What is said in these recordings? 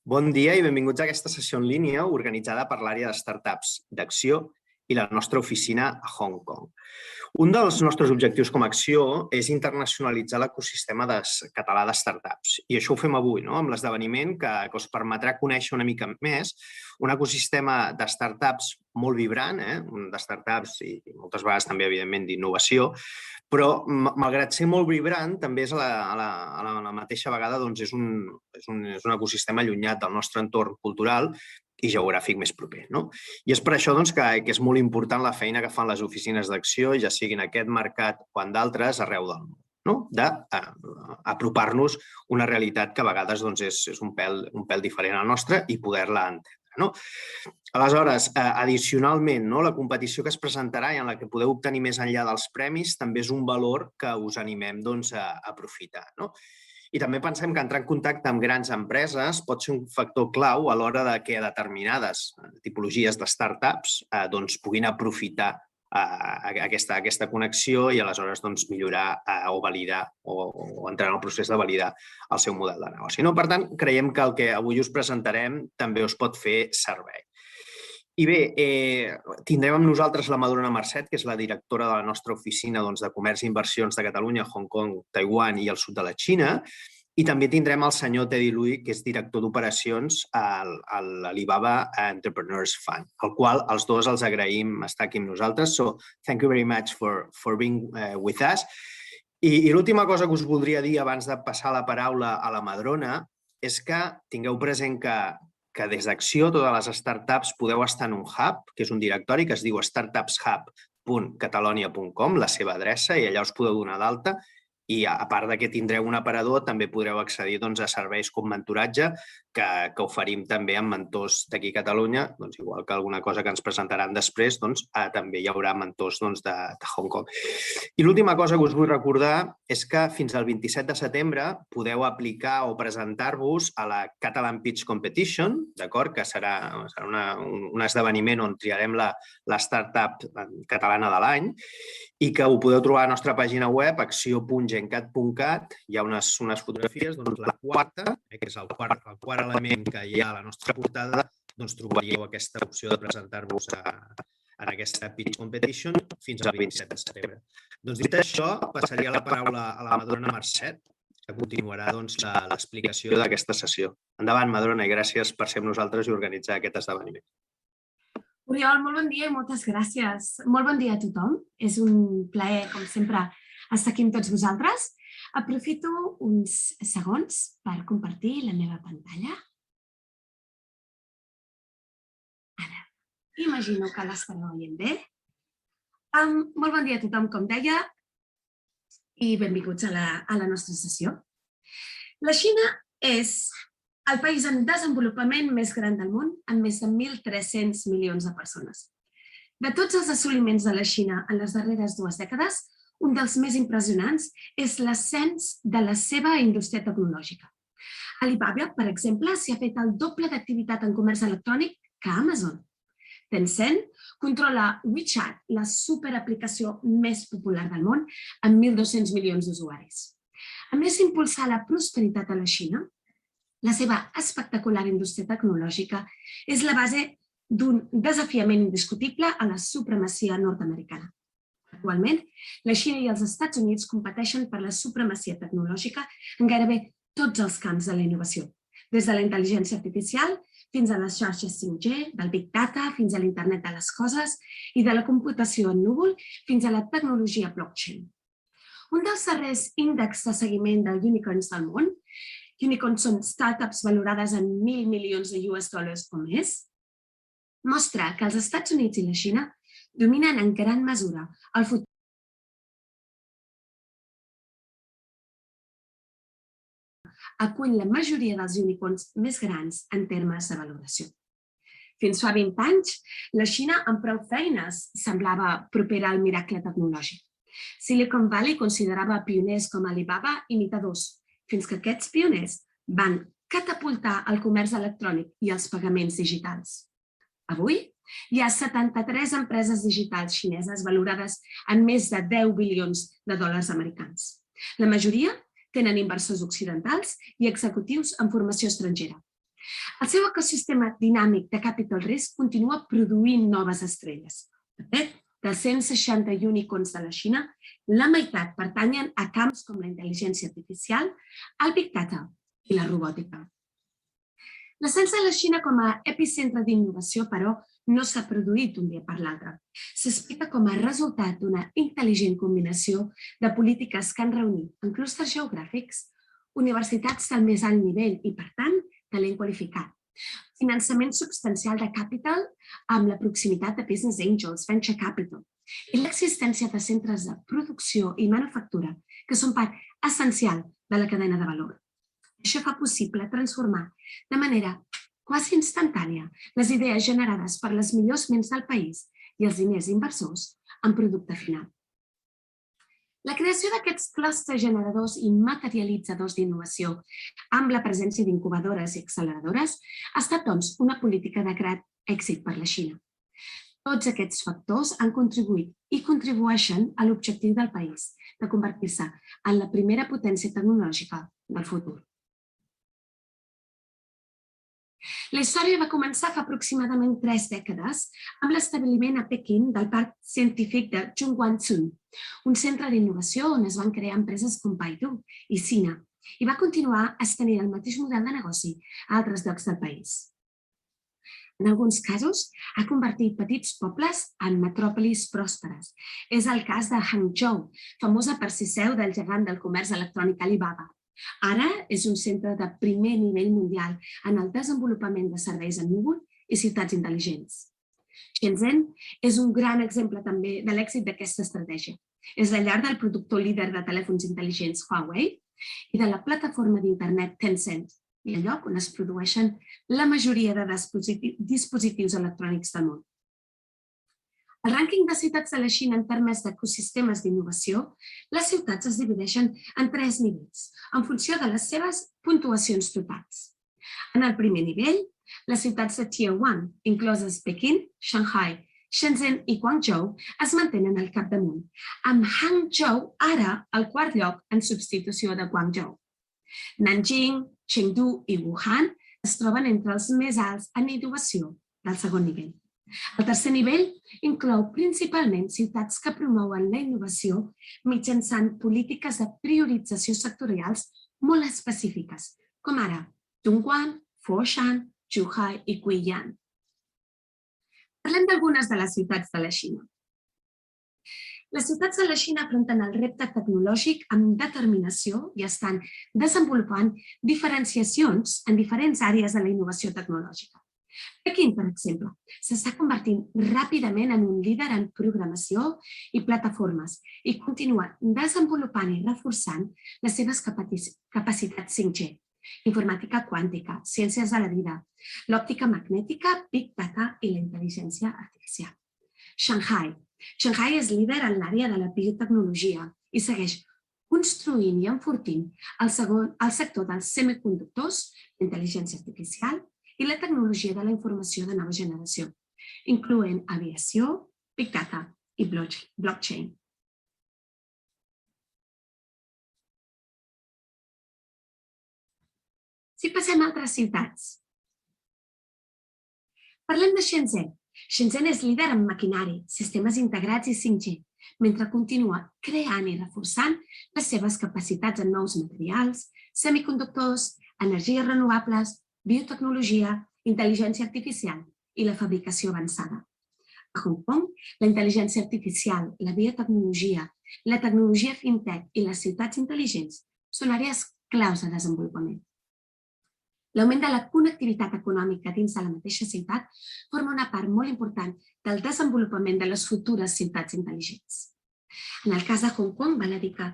Bon dia i benvinguts a aquesta sessió en línia organitzada per l'àrea de startups d'Acció i la nostra oficina a Hong Kong. Un dels nostres objectius com a Acció és internacionalitzar l'ecosistema català de startups. I això ho fem avui, amb l'esdeveniment que us permetrà conèixer una mica més un ecosistema de startups molt vibrant, de startups i moltes vegades també, evidentment, d'innovació, però, malgrat ser molt vibrant, també és a la mateixa vegada és un ecosistema allunyat del nostre entorn cultural i geogràfic més proper. I és per això que és molt important la feina que fan les oficines d'Acció, ja sigui en aquest mercat o en d'altres, arreu del món, d'apropar-nos una realitat que a vegades és un pèl diferent a la nostra i poder-la entendre. Aleshores, addicionalment, la competició que es presentarà i en la que podeu obtenir més enllà dels premis també és un valor que us animem a aprofitar. I també pensem que entrar en contacte amb grans empreses pot ser un factor clau a l'hora que determinades tipologies de startups puguin aprofitar aquesta connexió i aleshores millorar o validar o entrar en el procés de validar el seu model de negoci. Per tant, creiem que el que avui us presentarem també us pot fer servei. I bé, tindrem amb nosaltres la Madrona Marcet, que és la directora de la nostra oficina de Comerç i Inversions de Catalunya, Hong Kong, Taiwan i el sud de la Xina. I també tindrem el senyor Teddy Lui, que és director d'operacions a l'Alibaba Entrepreneurs Fund, al qual els dos els agraïm estar aquí amb nosaltres. So, thank you very much for being with us. I l'última cosa que us voldria dir abans de passar la paraula a la Madrona és que tingueu present que des d'Acció totes les startups podeu estar en un hub, que és un directori que es diu startupshub.catalonia.com, la seva adreça, i allà us podeu donar d'alta. I a part que tindreu un aparador, també podreu accedir a serveis com mentoratge que oferim també amb mentors d'aquí a Catalunya, igual que alguna cosa que ens presentaran després, també hi haurà mentors de Hong Kong. I l'última cosa que us vull recordar és que fins al 27 de setembre podeu aplicar o presentar-vos a la Catalan Pitch Competition, que serà un esdeveniment on triarem la startup catalana de l'any, i que ho podeu trobar a la nostra pàgina web, acció.gencat.cat. Hi ha unes fotografies, la quarta, que és el quart element que hi ha a la nostra portada, trobaríeu aquesta opció de presentar-vos en aquesta Pitch Competition fins al 27 de setembre. Dit això, passaria la paraula a la Madrona Marcet, que continuarà l'explicació d'aquesta sessió. Endavant, Madrona, i gràcies per ser amb nosaltres i organitzar aquest esdeveniment. Oriol, molt bon dia i moltes gràcies. Molt bon dia a tothom. És un plaer, com sempre, estar aquí amb tots vosaltres. Aprofito uns segons per compartir la meva pantalla. Ara, imagino que l'estareu veient bé. Molt bon dia a tothom, com deia, i benvinguts a la nostra sessió. La Xina és el país en desenvolupament més gran del món, amb més de 1.300 milions de persones. De tots els assoliments de la Xina en les darreres 2 dècades, un dels més impressionants és l'ascens de la seva indústria tecnològica. Alibaba, per exemple, s'hi ha fet el doble d'activitat en comerç electrònic que Amazon. Tencent controla WeChat, la superaplicació més popular del món, amb 1.200 milions d'usuaris. A més d'impulsar la prosperitat a la Xina, la seva espectacular indústria tecnològica és la base d'un desafiament indiscutible a la supremacia nord-americana. Actualment, la Xina i els Estats Units competeixen per la supremacia tecnològica en gairebé tots els camps de la innovació, des de la intel·ligència artificial fins a les xarxes 5G, del Big Data fins a l'Internet de les coses i de la computació en núvol fins a la tecnologia blockchain. Un dels darrers índexs de seguiment de unicorns del món, unicorns són startups valorades en 1.000 milions de US$ o més, mostra que els Estats Units i la Xina dominen en gran mesura el futur. Acull la majoria dels unicorns més grans en termes de valoració. Fins fa 20 anys, la Xina amb prou feines semblava propera al miracle tecnològic. Silicon Valley considerava pioners com Alibaba imitadors, fins que aquests pioners van catapultar el comerç electrònic i els pagaments digitals. Avui, hi ha 73 empreses digitals xineses valorades en més de 10 bilions de dòlars americans. La majoria tenen inversors occidentals i executius en formació estrangera. El seu ecosistema dinàmic de capital risk continua produint noves estrelles. De fet, dels 160 unicorns de la Xina, la meitat pertanyen a camps com la intel·ligència artificial, el big data i la robòtica. L'ascens de la Xina com a epicentre d'innovació, però, no s'ha produït d'un dia per l'altre. S'explica com a resultat d'una intel·ligent combinació de polítiques que han reunit en clústers geogràfics, universitats del més alt nivell i, per tant, talent qualificat, finançament substancial de capital amb la proximitat de business angels, venture capital, i l'existència de centres de producció i manufactura que són part essencial de la cadena de valor. Això fa possible transformar de manera quasi instantània les idees generades per les millors ments del país i els diners inversors en producte final. La creació d'aquests clústers generadors i materialitzadors d'innovació amb la presència d'incubadores i acceleradores ha estat, doncs, una política de gran èxit per la Xina. Tots aquests factors han contribuït i contribueixen a l'objectiu del país de convertir-se en la primera potència tecnològica del futur. La història va començar fa aproximadament 3 dècades amb l'establiment a Pequín del Parc Científic de Zhongguancun, un centre d'innovació on es van crear empreses com Baidu i Xina, i va continuar estenent el mateix model de negoci a altres llocs del país. En alguns casos, ha convertit petits pobles en metròpolis pròsperes. És el cas de Hangzhou, famosa per ser seu del gegant del comerç electrònic Alibaba. Ara és un centre de primer nivell mundial en el desenvolupament de serveis en núvol i ciutats intel·ligents. Shenzhen és un gran exemple també de l'èxit d'aquesta estratègia. És la llar del productor líder de telèfons intel·ligents Huawei i de la plataforma d'internet Tencent, i el lloc on es produeixen la majoria de dispositius electrònics del món. Al rànquing de ciutats de la Xina en termes d'ecosistemes d'innovació, les ciutats es divideixen en 3 nivells, en funció de les seves puntuacions totals. En el primer nivell, les ciutats de Tier 1, incloses Pequín, Shanghai, Shenzhen i Guangzhou, es mantenen al capdamunt, amb Hangzhou ara al 4è lloc en substitució de Guangzhou. Nanjing, Chengdu i Wuhan es troben entre els més alts en innovació del segon nivell. El tercer nivell inclou principalment ciutats que promouen la innovació mitjançant polítiques de priorització sectorials molt específiques, com ara Dongguan, Foshan, Zhuhai i Guiyang. Parlem d'algunes de les ciutats de la Xina. Les ciutats de la Xina afronten el repte tecnològic amb determinació i estan desenvolupant diferenciacions en diferents àrees de la innovació tecnològica. Pequín, per exemple, s'està convertint ràpidament en un líder en programació i plataformes i continua desenvolupant i reforçant les seves capacitats 5G, informàtica quàntica, ciències de la vida, l'òptica magnètica, big data i la intel·ligència artificial. Shanghai és líder en l'àrea de la biotecnologia i segueix construint i enfortint el sector dels semiconductors, intel·ligència artificial i la tecnologia de la informació de nova generació, incloent aviació, big data i blockchain. Si passem a altres ciutats. Parlem de Shenzhen. Shenzhen és líder en maquinari, sistemes integrats i 5G, mentre continua creant i reforçant les seves capacitats en nous materials, semiconductors, energies renovables, biotecnologia, intel·ligència artificial i la fabricació avançada. A Hong Kong, la intel·ligència artificial, la biotecnologia, la tecnologia fintech i les ciutats intel·ligents són àrees claus de desenvolupament. L'augment de la connectivitat econòmica dins de la mateixa ciutat forma una part molt important del desenvolupament de les futures ciutats intel·ligents. En el cas de Hong Kong, val a dir que,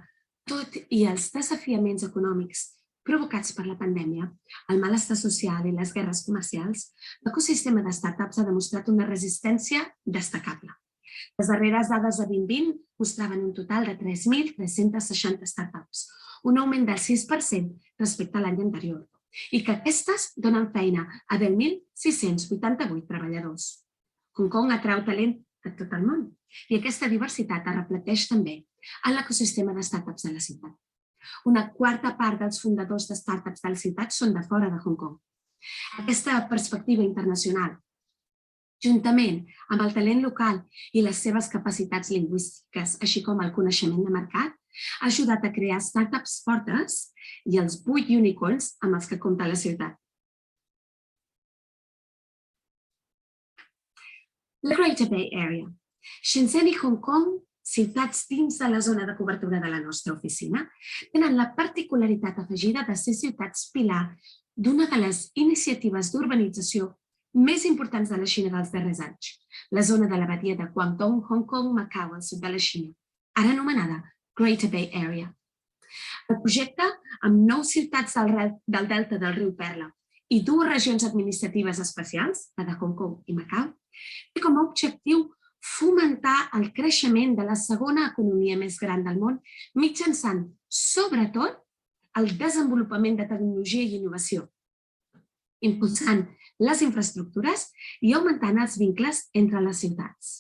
tot i els desafiaments econòmics provocats per la pandèmia, el malestar social i les guerres comercials, l'ecosistema de startups ha demostrat una resistència destacable. Les darreres dades de 2020 mostraven un total de 3.360 startups, un augment del 6% respecte a l'any anterior, i que aquestes donen feina a 10.688 treballadors. Hong Kong atrau talent de tot el món, i aquesta diversitat es reflecteix també en l'ecosistema de startups de la ciutat. Una quarta part dels fundadors de startups de la ciutat són de fora de Hong Kong. Aquesta perspectiva internacional, juntament amb el talent local i les seves capacitats lingüístiques, així com el coneixement de mercat, ha ajudat a crear startups fortes i els 8 unicorns amb els que compta la ciutat. La Greater Bay Area. Shenzhen i Hong Kong, ciutats dins de la zona de cobertura de la nostra oficina, tenen la particularitat afegida de ser ciutats pilar d'una de les iniciatives d'urbanització més importants de la Xina dels darrers anys, la zona de la badia de Guangdong, Hong Kong, Macau, al sud de la Xina, ara anomenada Greater Bay Area. El projecte, amb 9 ciutats del delta del riu Perla i 2 regions administratives especials, la de Hong Kong i Macau, té com a objectiu fomentar el creixement de la segona economia més gran del món mitjançant, sobretot, el desenvolupament de tecnologia i innovació, impulsant les infraestructures i augmentant els vincles entre les ciutats.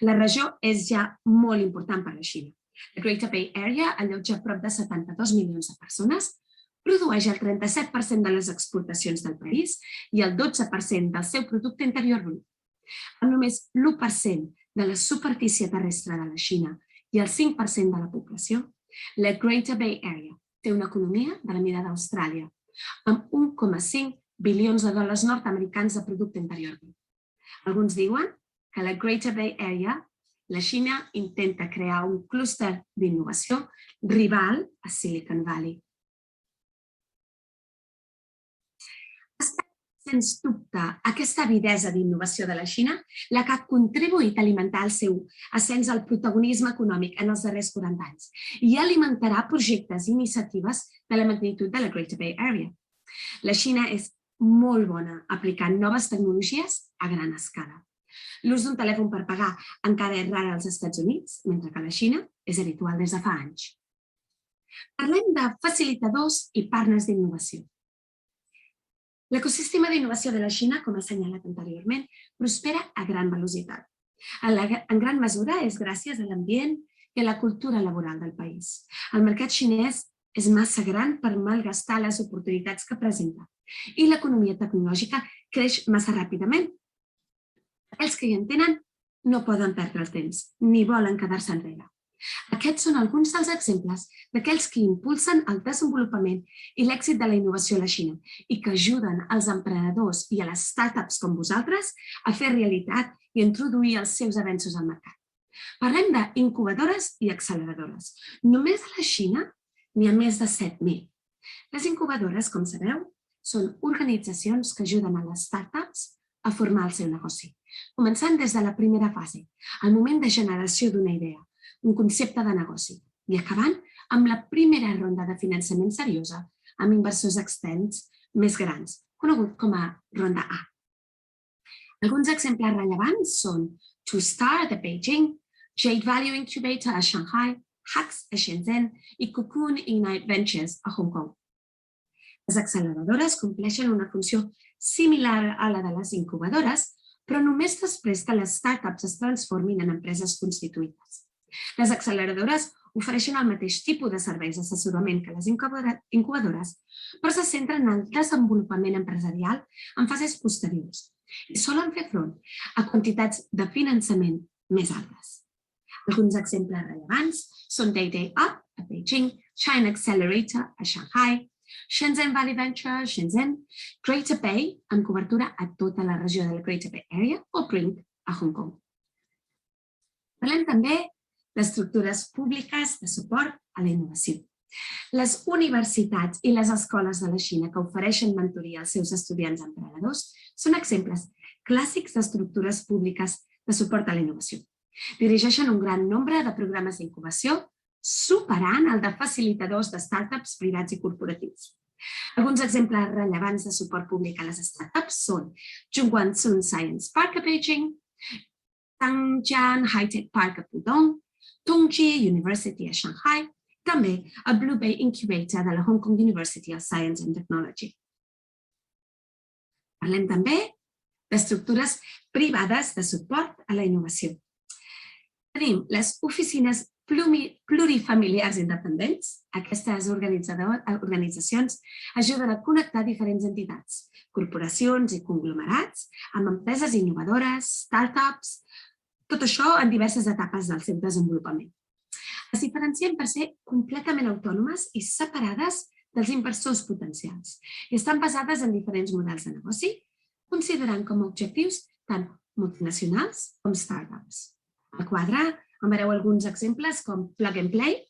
La regió és ja molt important per a la Xina. La Greater Bay Area allotja prop de 72 milions de persones, produeix el 37% de les exportacions del país i el 12% del seu producte interior brut. Amb només l'1% de la superfície terrestre de la Xina i el 5% de la població, la Greater Bay Area té una economia de la mida d'Austràlia, amb 1,5 bilions de dòlars nord-americans de producte interior brut. Alguns diuen que a la Greater Bay Area la Xina intenta crear un clúster d'innovació rival a Silicon Valley. Sens dubte, aquesta avidesa d'innovació de la Xina la que ha contribuït a alimentar el seu ascens al protagonisme econòmic en els darrers 40 anys i alimentarà projectes i iniciatives de la magnitud de la Greater Bay Area. La Xina és molt bona aplicant noves tecnologies a gran escala. L'ús d'un telèfon per pagar encara és rar als Estats Units, mentre que a la Xina és habitual des de fa anys. Parlem de facilitadors i partners d'innovació. L'ecosistema d'innovació de la Xina, com he assenyalat anteriorment, prospera a gran velocitat. En gran mesura és gràcies a l'ambient i a la cultura laboral del país. El mercat xinès és massa gran per malgastar les oportunitats que presenta i l'economia tecnològica creix massa ràpidament. Aquells que hi entenen no poden perdre el temps, ni volen quedar-se enrere. Aquests són alguns dels exemples d'aquells que impulsen el desenvolupament i l'èxit de la innovació a la Xina i que ajuden els emprenedors i a les startups com vosaltres a fer realitat i introduir els seus avenços al mercat. Parlem d'incubadores i acceleradores. Només a la Xina n'hi ha més de 7.000. Les incubadores, com sabeu, són organitzacions que ajuden a les startups a formar el seu negoci, començant des de la primera fase, el moment de generació d'una idea, un concepte de negoci, i acabant amb la primera ronda de finançament seriosa amb inversors externs més grans, conegut com a ronda A. Alguns exemples rellevants són Two Star de Beijing, Jade Value Incubator a Shanghai, Hacks a Shenzhen i Cocoon Ignite Ventures a Hong Kong. Les acceleradores compleixen una funció similar a la de les incubadores, però només després que les startups es transformin en empreses constituïdes. Les acceleradores ofereixen el mateix tipus de serveis d'assessorament que les incubadores, però se centren en el desenvolupament empresarial en fases posteriors i solen fer front a quantitats de finançament més altes. Alguns exemples rellevants són Day Up a Beijing, China Accelerator a Shanghai, Shenzhen Valley Venture, Shenzhen, Greater Bay, amb cobertura a tota la regió de la Greater Bay Area, o Brink a Hong Kong. Parlem també d'estructures públiques de suport a la innovació. Les universitats i les escoles de la Xina que ofereixen mentoria als seus estudiants emprenedors són exemples clàssics d'estructures públiques de suport a la innovació. Dirigeixen un gran nombre de programes d'incubació, superant el de facilitadors de startups privats i corporatius. Alguns exemples rellevants de suport públic a les startups són Zhongguancun Science Park a Beijing, Tangjiang High-Tech Park a Pudong, Tongji University a Shanghai, també el Blue Bay Incubator de la Hong Kong University of Science and Technology. Parlem també d'estructures privades de suport a la innovació. Tenim les oficines plurifamiliars independents. Aquestes organitzacions ajuden a connectar diferents entitats, corporacions i conglomerats amb empreses innovadores, startups, tot això en diverses etapes del seu desenvolupament. Es diferencien per ser completament autònomes i separades dels inversors potencials i estan basades en diferents models de negoci, considerant com a objectius tant multinacionals com startups. Al quadre en veureu alguns exemples com Plug and Play,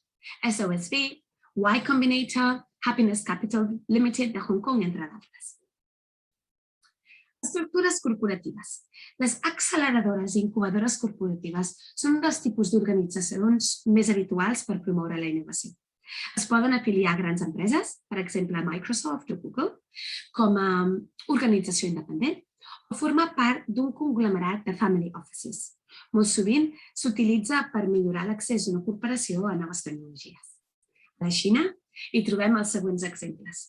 SOSV, Y Combinator, Happiness Capital Limited de Hong Kong, entre d'altres. Estructures corporatives. Les acceleradores i incubadores corporatives són un dels tipus d'organitzacions més habituals per promoure la innovació. Es poden afiliar a grans empreses, per exemple Microsoft o Google, com a organització independent, o formar part d'un conglomerat de family offices. Molt sovint s'utilitza per millorar l'accés d'una corporació a noves tecnologies. A la Xina hi trobem els següents exemples.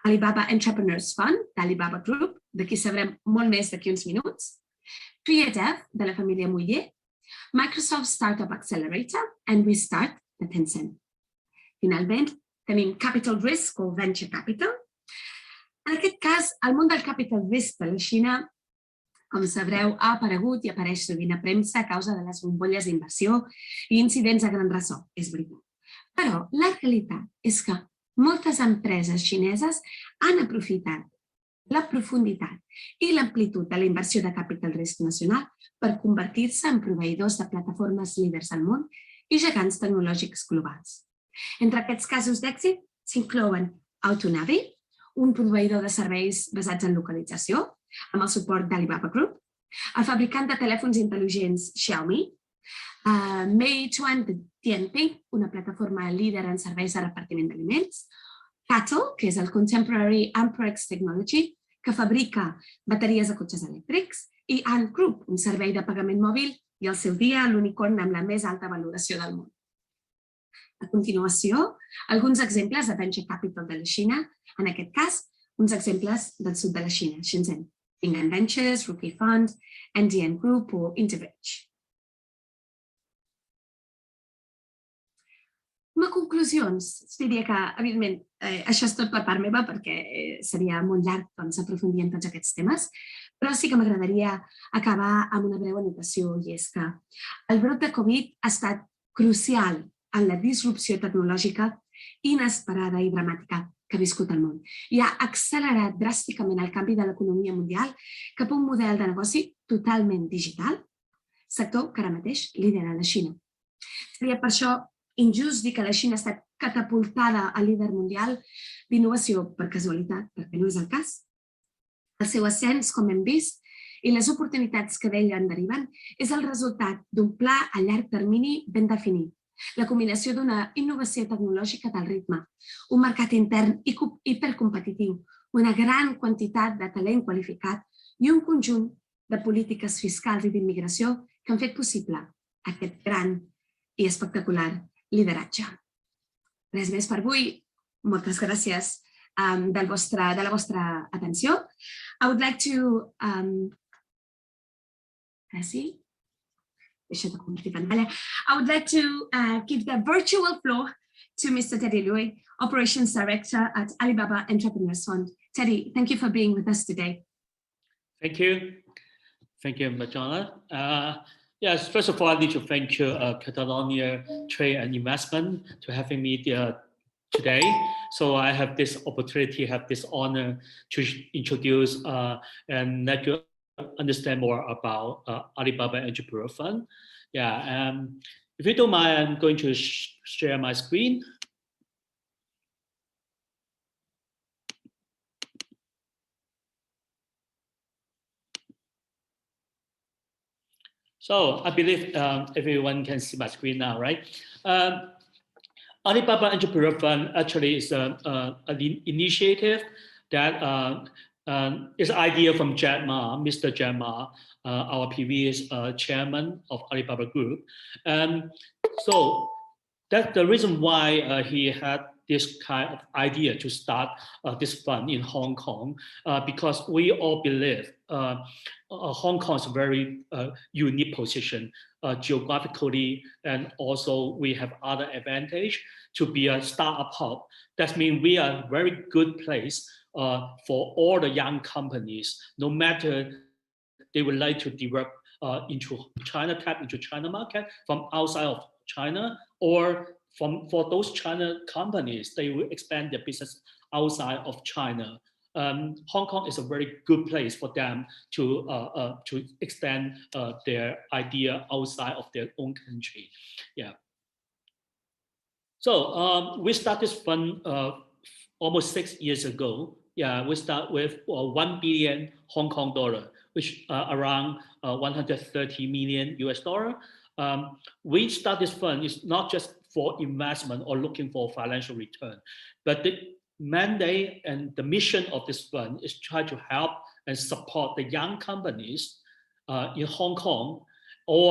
Alibaba Entrepreneurs Fund, d'Alibaba Group, d'aquí sabrem molt més d'aquí uns minuts. Creative, de la família Muller. Microsoft Startup Accelerator and WeStart, de Tencent. Finalment, tenim Capital Risk o Venture Capital. En aquest cas, el món del Capital Risk de la Xina, com sabreu, ha aparegut i apareix sovint a premsa a causa de les bombolles d'inversió i incidents a gran ressò, és veritat. Però la realitat és que moltes empreses xineses han aprofitat la profunditat i l'amplitud de la inversió de capital risc nacional per convertir-se en proveïdors de plataformes líders al món i gegants tecnològics globals. Entre aquests casos d'èxit s'inclouen Autonavi, un proveïdor de serveis basats en localització, amb el suport d'Alibaba Group, el fabricant de telèfons intel·ligents Xiaomi, Meituan de Tianping, una plataforma líder en serveis de repartiment d'aliments, Cattle, que és el Contemporary Amperex Technology, que fabrica bateries de cotxes elèctrics, i Ant Group, un servei de pagament mòbil i al seu dia l'unicorn amb la més alta valoració del món. A continuació, alguns exemples de Venture Capital de la Xina, en aquest cas, uns exemples del sud de la Xina, Shenzhen, Ping'an Ventures, Rookie Fund, NDN Group o Interbridge. Com a conclusions, diria que, evidentment, això és tot per part meva perquè seria molt llarg aprofundir en tots aquests temes, però sí que m'agradaria acabar amb una breu anotació, i és que el brot de Covid ha estat crucial en la disrupció tecnològica inesperada i dramàtica que ha viscut el món i ha accelerat dràsticament el canvi de l'economia mundial cap a un model de negoci totalment digital, sector que ara mateix lidera la Xina. Seria per això injust dir que la Xina ha estat catapultada a líder mundial d'innovació per casualitat, perquè no és el cas. El seu ascens, com hem vist, i les oportunitats que d'ell en deriven és el resultat d'un pla a llarg termini ben definit, la combinació d'una innovació tecnològica del ritme, un mercat intern hipercompetitiu, una gran quantitat de talent qualificat i un conjunt de polítiques fiscals i d'immigració que han fet possible aquest gran i espectacular lideratge. Res més per avui. Moltes gràcies de la vostra atenció. I would like to give the virtual floor to Mr. Teddy Lui, Operations Director at Alibaba Entrepreneurs Fund. Teddy, thank you for being with us today. Thank you. Thank you, Madonna. Yes, first of all, I need to thank you, Catalonia Trade and Investment, to having me today. So I have this opportunity, have this honor to introduce and let you understand more about Alibaba Entrepreneur Fund. Yeah, if you don't mind, I'm going to share my screen. So I believe everyone can see my screen now, right? Alibaba Entrepreneur Fund actually is an initiative that is an idea from Jack Ma, Mr. Jack Ma, our previous chairman of Alibaba Group. So that's the reason why he had this kind of idea to start this fund in Hong Kong because we all believe Hong Kong is a very unique position geographically, and also we have other advantage to be a startup hub. That means we are a very good place for all the young companies, no matter they would like to develop into China, tap into China market from outside of China, or for those China companies, they will expand their business outside of China. Hong Kong is a very good place for them to extend their idea outside of their own country. Yeah. So we started this fund almost 6 years ago. Yeah, we start with 1 billion Hong Kong dollar, which around 130 million US dollar. We start this fund is not just for investment or looking for financial return, but the mandate and the mission of this fund is try to help and support the young companies in Hong Kong or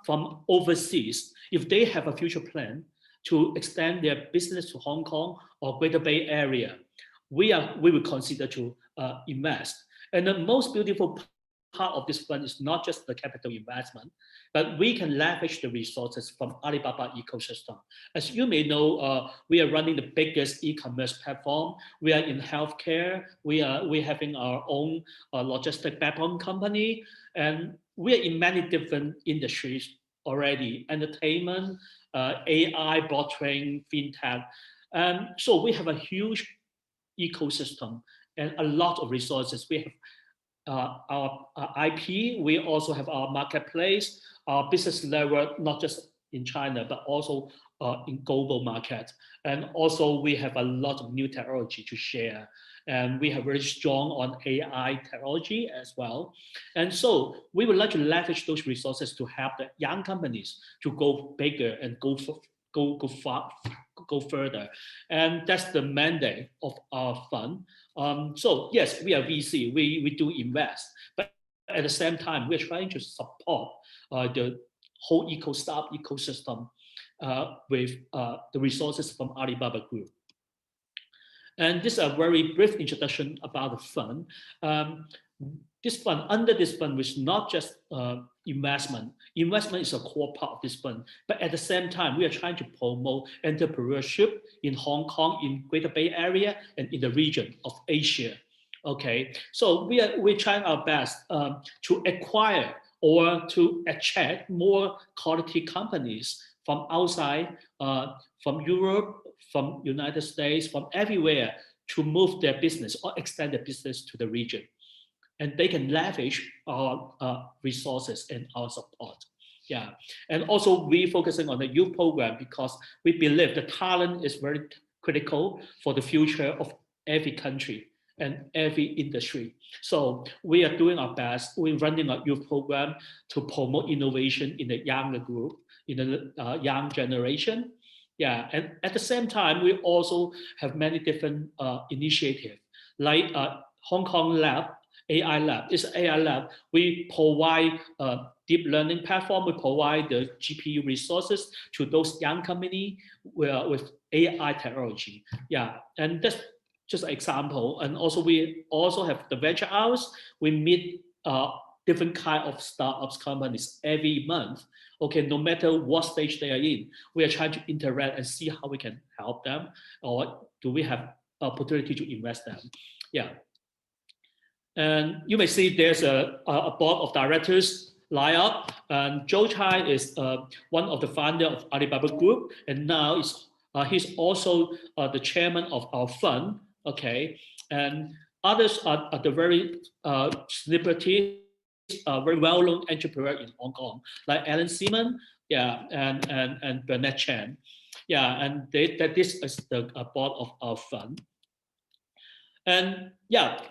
from overseas if they have a future plan to extend their business to Hong Kong or Greater Bay Area. We will consider to invest. And the most beautiful part of this fund is not just the capital investment, but we can leverage the resources from Alibaba ecosystem. As you may know, we are running the biggest e-commerce platform. We are in healthcare. We're having our own logistic backbone company, and we are in many different industries already: entertainment, AI, blockchain, fintech. So we have a huge ecosystem and a lot of resources. We have our IP, we also have our marketplace, our business level, not just in China, but also in global market. And also we have a lot of new technology to share. And we have very strong on AI technology as well. And so we would like to leverage those resources to help the young companies to go bigger and go further. And that's the mandate of our fund. So yes, we are VC, we do invest, but at the same time, we're trying to support the whole startup ecosystem with the resources from Alibaba Group. And this is a very brief introduction about the fund. Under this fund, which is not just investment. Investment is a core part of this fund, but at the same time, we are trying to promote entrepreneurship in Hong Kong, in Greater Bay Area, and in the region of Asia. Okay, so we're trying our best to acquire or to attract more quality companies from outside, from Europe, from United States, from everywhere, to move their business or extend their business to the region. And they can leverage our resources and our support. Yeah, and also we focusing on the youth program because we believe the talent is very critical for the future of every country and every industry. So we are doing our best. We're running a youth program to promote innovation in the younger group, in the young generation. Yeah, and at the same time, we also have many different initiatives like Hong Kong Lab, AI Lab. It's an AI Lab. We provide a deep learning platform. We provide the GPU resources to those young companies with AI technology. Yeah, and that's just an example. And also we also have the venture hours. We meet different kind of startups companies every month. Okay, no matter what stage they are in, we are trying to interact and see how we can help them, or do we have opportunity to invest them. Yeah. And you may see there's a board of directors line up, and Joe Chai is one of the founder of Alibaba Group, and now he's also the chairman of our fund. Okay, and others are the very celebrities, very well-known entrepreneur in Hong Kong, like Alan Seaman, yeah, and Bernard Chan, yeah, and this is the board of our fund. And yeah,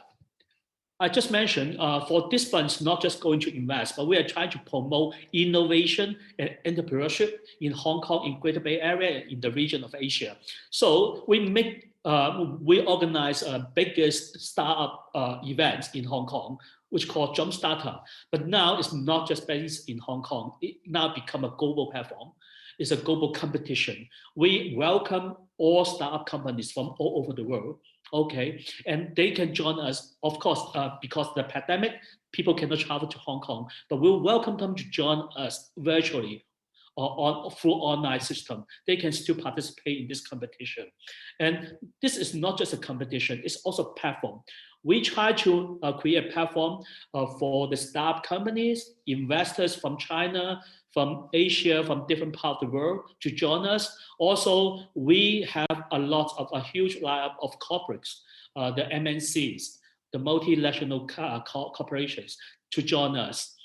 I just mentioned for this fund, it's not just going to invest, but we are trying to promote innovation and entrepreneurship in Hong Kong, in Greater Bay Area, in the region of Asia. So we organize biggest startup events in Hong Kong, which called Jumpstarter. But now it's not just based in Hong Kong. It now become a global platform. It's a global competition. We welcome all startup companies from all over the world. Okay, and they can join us, of course, because the pandemic, people cannot travel to Hong Kong, but we'll welcome them to join us virtually or through online system. They can still participate in this competition. And this is not just a competition, it's also a platform. We try to create a platform for the startup companies, investors from China, from Asia, from different parts of the world to join us. Also, we have a huge lineup of corporates, the MNCs, the multinational corporations to join us,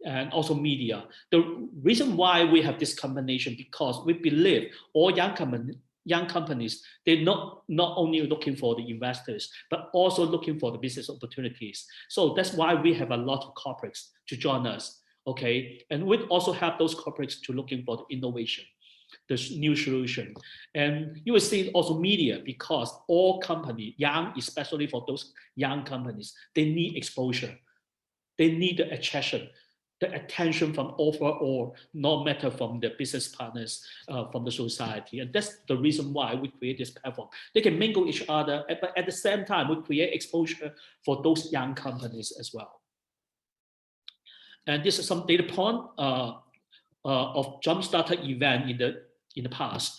and also media. The reason why we have this combination, because we believe all young companies, they're not only looking for the investors, but also looking for the business opportunities. So that's why we have a lot of corporates to join us. Okay, and we also have those corporates to looking for the innovation, the new solution. And you will see also media, because all companies, young, especially for those young companies, they need exposure. They need the attention from overall, no matter from the business partners, from the society. And that's the reason why we create this platform. They can mingle each other, but at the same time, we create exposure for those young companies as well. And this is some data point of Jumpstarter event in the past.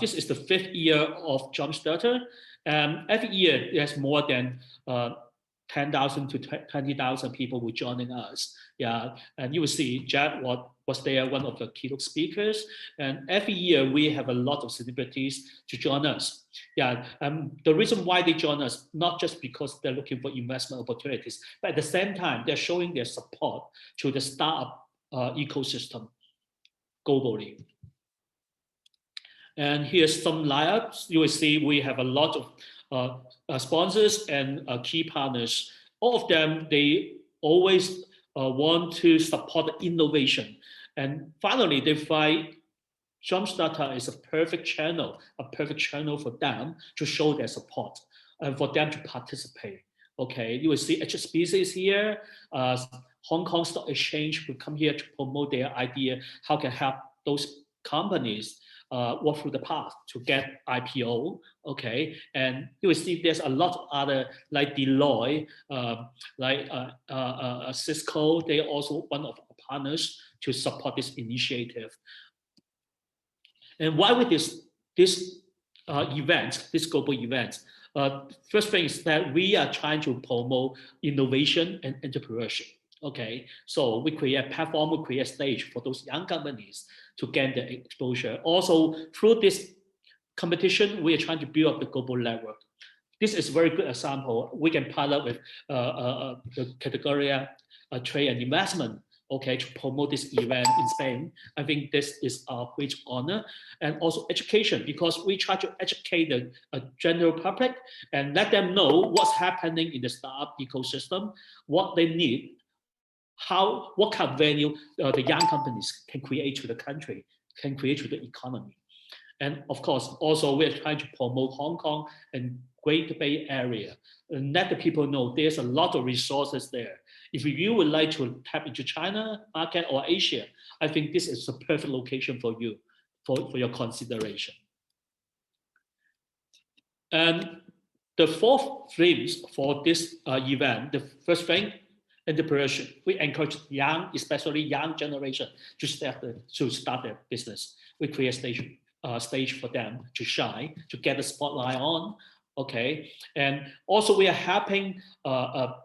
This is the 5th year of Jumpstarter. Every year, there's more than 10,000 to 20,000 people were joining us. Yeah, and you will see Jack was there, one of the keynote speakers. And every year we have a lot of celebrities to join us. Yeah, the reason why they join us, not just because they're looking for investment opportunities, but at the same time, they're showing their support to the startup ecosystem globally. And here's some lineups. You will see we have a lot of sponsors and key partners. All of them, they always want to support the innovation. And finally, they find Jumpstarter is a perfect channel for them to show their support and for them to participate. Okay, you will see HSBC is here. Hong Kong Stock Exchange will come here to promote their idea, how can help those companies walk through the path to get IPO, okay? And you will see there's a lot of other, like Deloitte, Cisco, they are also one of our partners to support this initiative. And why with this event, this global event? First thing is that we are trying to promote innovation and entrepreneurship. Okay, so we create a platform, we create a stage for those young companies to get the exposure. Also, through this competition, we are trying to build up the global network. This is a very good example. We can partner with the category trade and investment, okay, to promote this event in Spain. I think this is our great honor. And also education, because we try to educate the general public and let them know what's happening in the startup ecosystem, what they need, what kind of value the young companies can create to the country, can create to the economy. And of course, also we're trying to promote Hong Kong and Great Bay Area and let the people know there's a lot of resources there. If you would like to tap into China market or Asia, I think this is a perfect location for you, for your consideration. And the 4 themes for this event, the first thing, entrepreneurship. We encourage young, especially young generation, to start their business. We create a stage for them to shine, to get the spotlight on. Okay, and also we are helping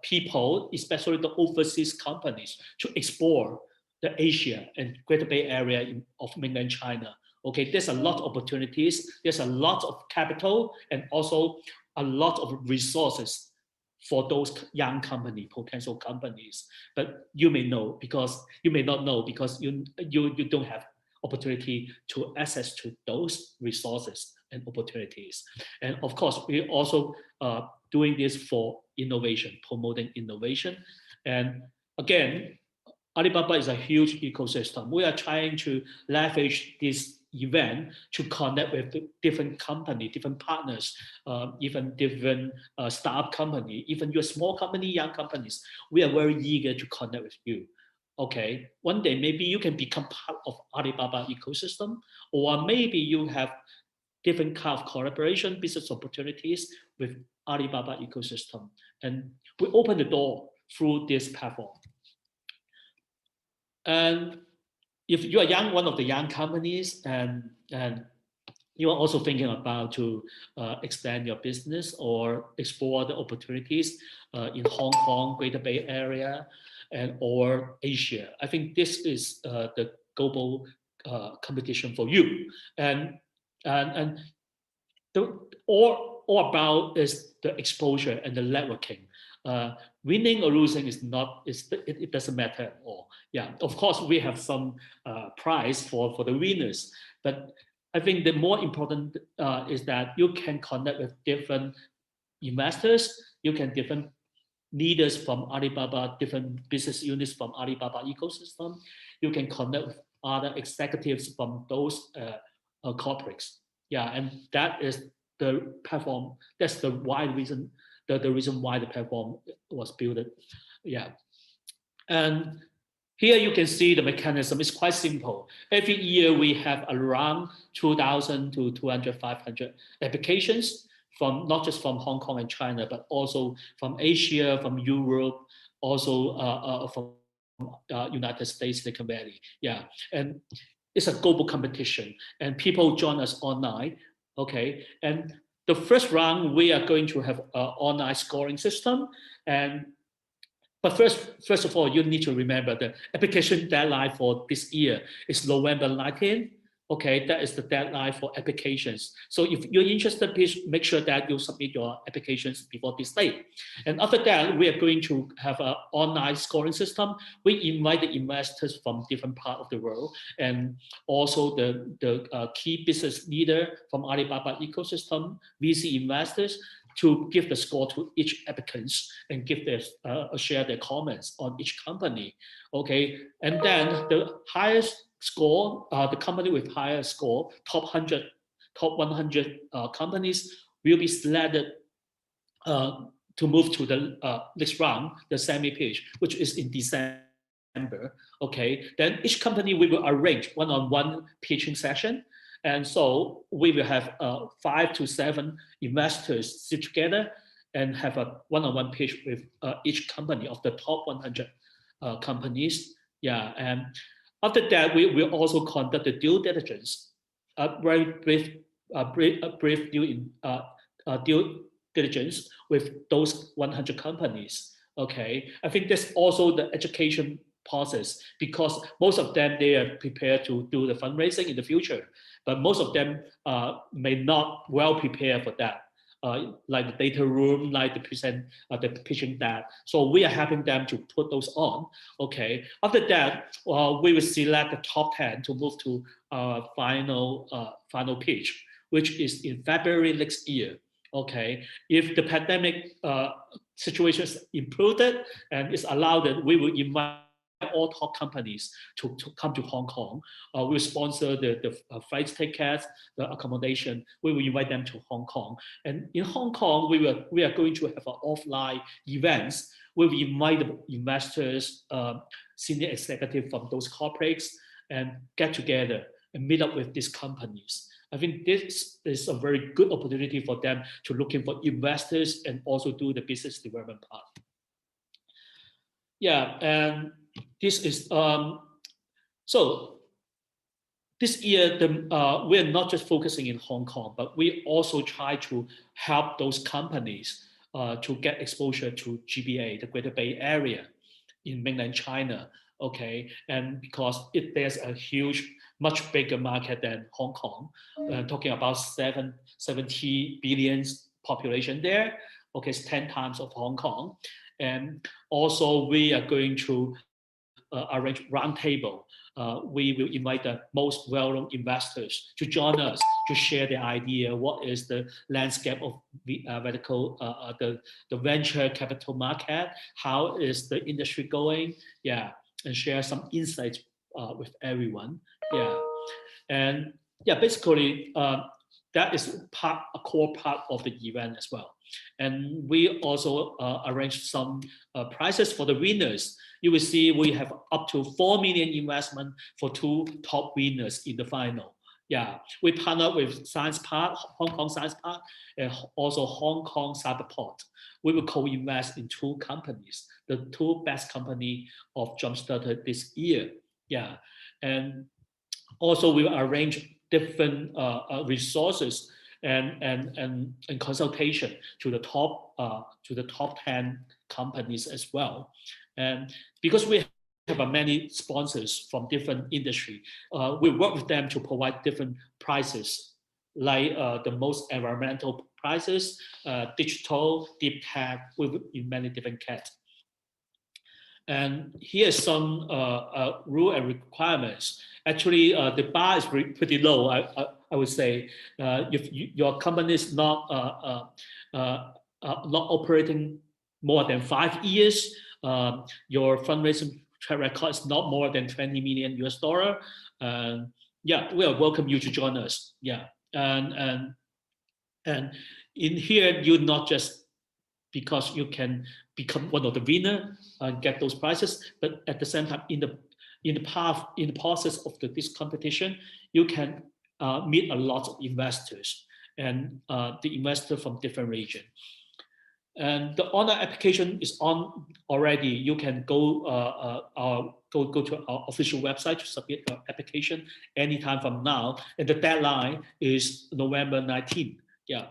people, especially the overseas companies, to explore the Asia and Greater Bay Area of mainland China. Okay, there's a lot of opportunities, there's a lot of capital, and also a lot of resources for those young potential companies. But you may know, because you may not know, because you don't have opportunity to access to those resources and opportunities. And of course, we're also doing this for innovation, promoting innovation. And again, Alibaba is a huge ecosystem. We are trying to leverage this event to connect with different companies, different partners, even different startup company, even your small company, young companies. We are very eager to connect with you. Okay, one day maybe you can become part of Alibaba ecosystem, or maybe you have different kind of collaboration, business opportunities with Alibaba ecosystem. And we open the door through this platform. And if you are one of the young companies, and you are also thinking about to expand your business or explore the opportunities in Hong Kong, Greater Bay Area, and or Asia, I think this is the global competition for you. And all about is the exposure and the networking. Winning or losing is not, it doesn't matter at all. Yeah, of course we have some prize for the winners, but I think the more important is that you can connect with different investors, you can different leaders from Alibaba, different business units from Alibaba ecosystem, you can connect with other executives from those corporates. Yeah, and that is the platform. That's the reason why the platform was built. Yeah, and here you can see the mechanism is quite simple. Every year we have around 2,000 to 200, 500 applications from not just from Hong Kong and China, but also from Asia, from Europe, also from United States, Silicon Valley. Yeah, and it's a global competition, and people join us online. Okay, and the first round we are going to have an online scoring system, but first of all, you need to remember the application deadline for this year is November 19th. Okay, that is the deadline for applications. So if you're interested, please make sure that you submit your applications before this date. And after that, we are going to have an online scoring system. We invite the investors from different parts of the world, and also the key business leader from Alibaba ecosystem, VC investors, to give the score to each applicants and give their share their comments on each company. Okay, and then the highest score, the company with higher score, top 100 companies will be selected to move to the next round, the semi-pitch, which is in December. Okay, then each company we will arrange one-on-one pitching session. And so we will have 5 to 7 investors sit together and have a one-on-one pitch with each company of the top 100 companies. Yeah, and after that, we will also conduct the due diligence, very brief due diligence with those 100 companies. Okay, I think that's also the education process, because most of them, they are prepared to do the fundraising in the future, but most of them may not well prepare for that, like the data room, like the pitching that. So we are helping them to put those on. Okay, after that, we will select the top 10 to move to final pitch, which is in February next year. Okay, if the pandemic situation is improved and is allowed, we will invite all top companies to come to Hong Kong. We'll sponsor the flight tickets, the accommodation. We will invite them to Hong Kong. And in Hong Kong, we are going to have offline events. We will invite the investors, senior executives from those corporates, and get together and meet up with these companies. I think this is a very good opportunity for them to looking for investors and also do the business development part. Yeah, and this is so this year we are not just focusing in Hong Kong, but we also try to help those companies to get exposure to GBA, the Greater Bay Area in mainland China. Okay, and because there's a huge, much bigger market than Hong Kong, talking about 70 billion population there. Okay, it's 10 times of Hong Kong. And also we are going to arrange roundtable. We will invite the most well-known investors to join us to share their idea. What is the landscape of the the venture capital market? How is the industry going? Yeah, and share some insights with everyone. Yeah, and yeah, basically that is a core part of the event as well. And we also arranged some prizes for the winners. You will see we have up to 4 million investment for 2 top winners in the final. Yeah, we partnered with Science Park, Hong Kong Science Park, and also Hong Kong Cyberport. We will co-invest in 2 companies, the 2 best company of Jumpstarter this year. Yeah, and also we will arrange different resources and consultation to the top 10 companies as well. And because we have many sponsors from different industry, we work with them to provide different prizes, like the most environmental prizes, digital, deep tech, in many different categories. And here's some rule and requirements. Actually, the bar is pretty low, I would say. If your company is not operating more than 5 years, your fundraising track record is not more than $20 million US. Yeah, we will welcome you to join us. Yeah, and in here, you're not just because you can become one of the winner and get those prizes, but at the same time, in the process of this competition, you can meet a lot of investors and the investor from different regions. And the honor application is on already. You can go to our official website to submit your application anytime from now. And the deadline is November 19th. Yeah.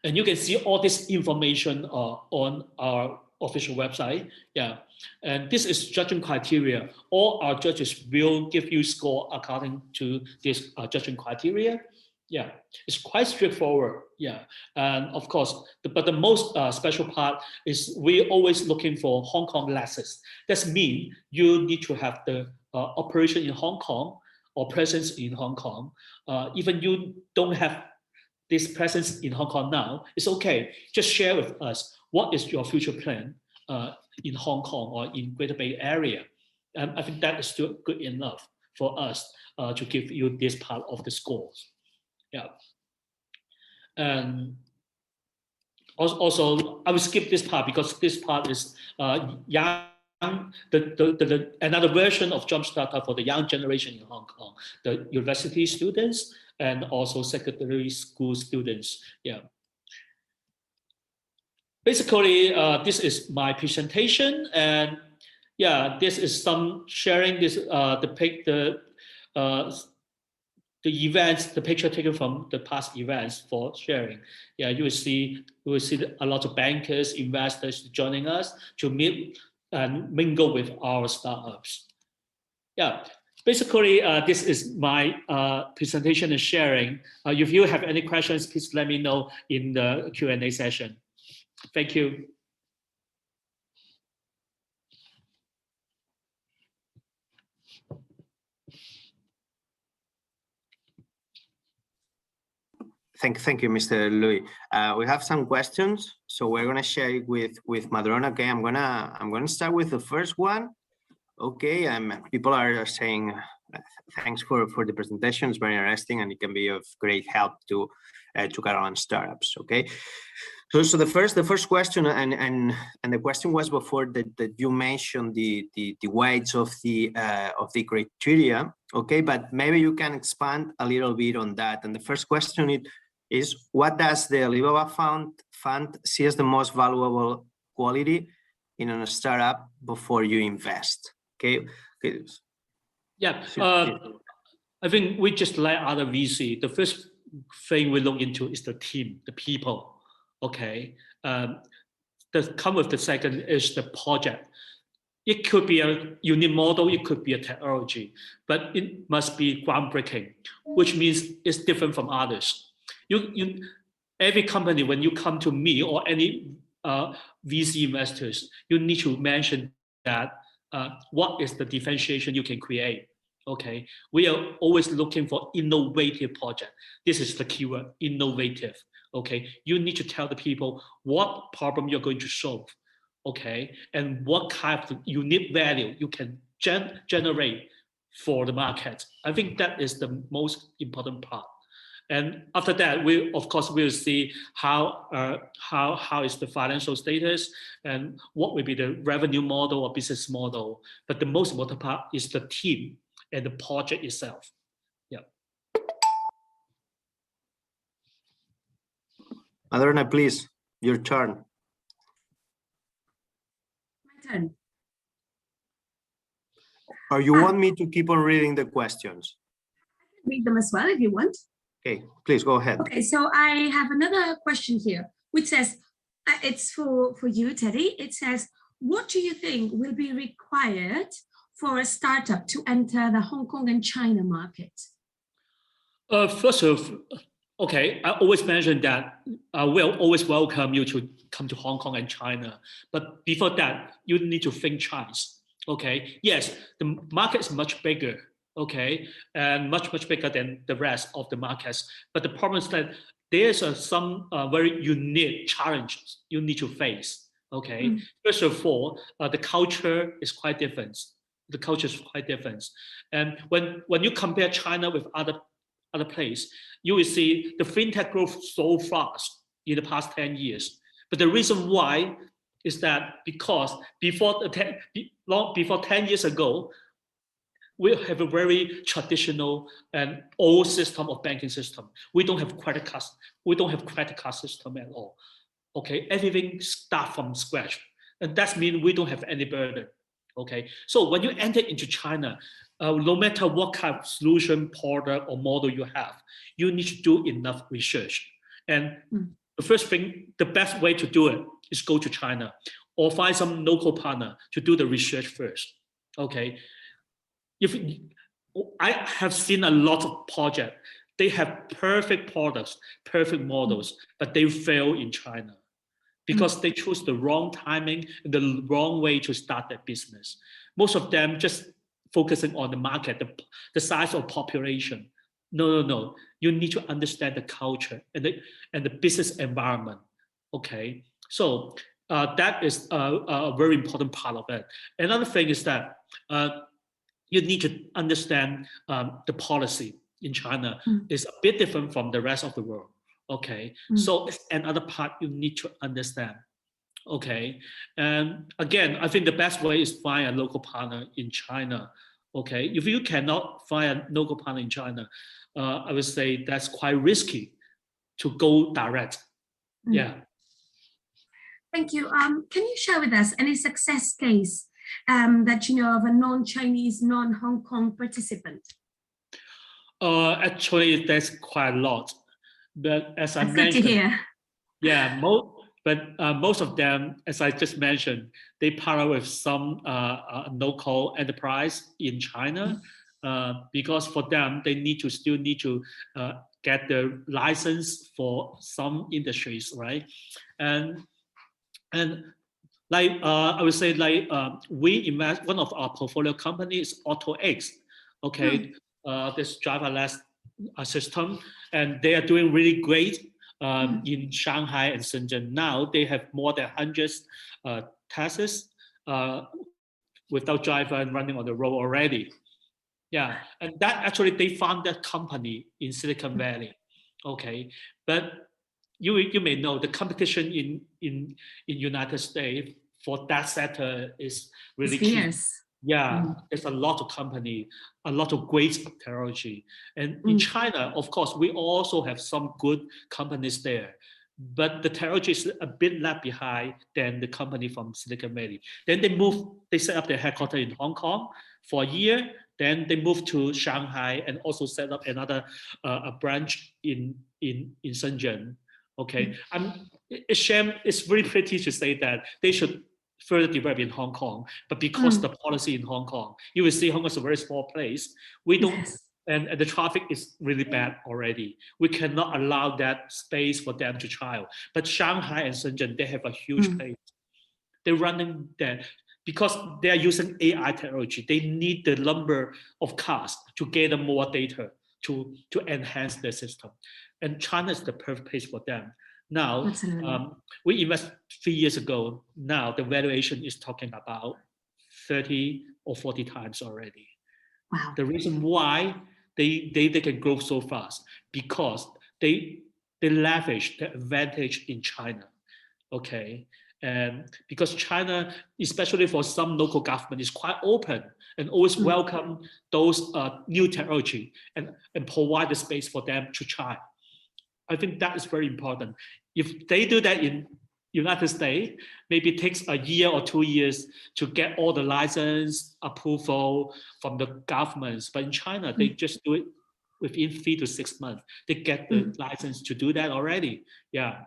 And you can see all this information on our official website. Yeah. And this is judging criteria. All our judges will give you score according to this judging criteria. Yeah, it's quite straightforward. Yeah, and of course, but the most special part is we're always looking for Hong Kong lessons. That means you need to have the operation in Hong Kong or presence in Hong Kong. Even you don't have this presence in Hong Kong now, it's okay. Just share with us what is your future plan in Hong Kong or in Greater Bay Area. And I think that is still good enough for us to give you this part of the scores. Yeah, and also I will skip this part because this part is young. Another version of Jumpstarter for the young generation in Hong Kong, the university students and also secondary school students. Yeah. Basically, this is my presentation, and yeah, this is some sharing. This the events, the picture taken from the past events for sharing. Yeah, you will see a lot of bankers, investors joining us to meet and mingle with our startups. Yeah, basically, this is my presentation and sharing. If you have any questions, please let me know in the Q&A session. Thank you. Thank you, Mr. Louis. We have some questions, so we're gonna share it with Madrona. Okay, I'm gonna start with the first one. Okay, people are saying thanks for the presentation. It's very interesting and it can be of great help to Catalan startups. Okay, so the first question and the question was before that you mentioned the weights of the criteria. Okay, but maybe you can expand a little bit on that. And the first question is what does the Alibaba fund see as the most valuable quality in a startup before you invest? Okay. Yeah, I think we just like other VC. The first thing we look into is the team, the people. Okay. Come with the second is the project. It could be a unique model, it could be a technology, but it must be groundbreaking, which means it's different from others. Every company, when you come to me or any VC investors, you need to mention that what is the differentiation you can create. Okay, we are always looking for innovative project. This is the keyword, innovative. Okay, you need to tell the people what problem you're going to solve. Okay, and what kind of unique value you can generate for the market. I think that is the most important part. And after that, we of course will see how is the financial status and what will be the revenue model or business model. But the most important part is the team and the project itself. Yeah. Madonna, please, your turn. My turn. Or you want me to keep on reading the questions? I can read them as well if you want. Okay, please go ahead. Okay, so I have another question here, which says, it's for you, Teddy. It says, what do you think will be required for a startup to enter the Hong Kong and China market? First of okay, I always mention that we'll always welcome you to come to Hong Kong and China. But before that, you need to think Chinese. Okay, yes, the market is much bigger. Okay, and much bigger than the rest of the markets. But the problem is that there's some very unique challenges you need to face. Okay, first of all, the culture is quite different. The culture is quite different, and when you compare China with other places, you will see the fintech growth so fast in the past 10 years. But the reason why is that because before 10 years ago, we have a very traditional and old system of banking system. We don't have credit cards. We don't have credit card system at all. Okay, everything starts from scratch, and that means we don't have any burden. Okay, so when you enter into China, no matter what kind of solution, product, or model you have, you need to do enough research. And the first thing, the best way to do it is go to China or find some local partner to do the research first. Okay. If I have seen a lot of projects, they have perfect products, perfect models, but they fail in China because they choose the wrong timing and the wrong way to start their business. Most of them just focusing on the market, the size of population. No. You need to understand the culture and the business environment. Okay, so that is a very important part of it. Another thing is that you need to understand the policy in China is a bit different from the rest of the world. Okay, so it's another part you need to understand. Okay, and again, I think the best way is find a local partner in China. Okay, if you cannot find a local partner in China, I would say that's quite risky to go direct. Yeah. Thank you. Can you share with us any success case that you know of a non-Chinese, non-Hong Kong participant? Actually, there's quite a lot. But as I mentioned, good to hear. Yeah, most of them, as I just mentioned, they partner with some local enterprise in China because for them, they still need to get the license for some industries, right? And like I would say, like we invest, one of our portfolio companies, AutoX. Okay, this driverless system, and they are doing really great in Shanghai and Shenzhen. Now they have more than 100 taxis without driver and running on the road already. Yeah, and that actually they found that company in Silicon Valley. Okay, but you may know the competition in United States for that sector is really key. Yeah, there's a lot of company, a lot of great technology. And in China, of course, we also have some good companies there, but the technology is a bit left behind than the company from Silicon Valley. Then they set up their headquarters in Hong Kong for a year. Then they moved to Shanghai and also set up another a branch in Shenzhen. Okay, it's really pretty to say that they should further develop in Hong Kong, but because the policy in Hong Kong, you will see Hong Kong is a very small place. We don't, and the traffic is really bad already. We cannot allow that space for them to trial. But Shanghai and Shenzhen, they have a huge place. They're running there because they are using AI technology. They need the number of cars to gather more data to enhance their system. And China is the perfect place for them. Now, we invested 3 years ago. Now the valuation is talking about 30 or 40 times already. Wow. The reason why they can grow so fast, because they leverage the advantage in China, okay? And because China, especially for some local government, is quite open and always welcome those new technology and provide the space for them to try. I think that is very important. If they do that in United States, maybe it takes a year or 2 years to get all the license approval from the governments. But in China, they just do it within 3 to 6 months. They get the license to do that already. Yeah.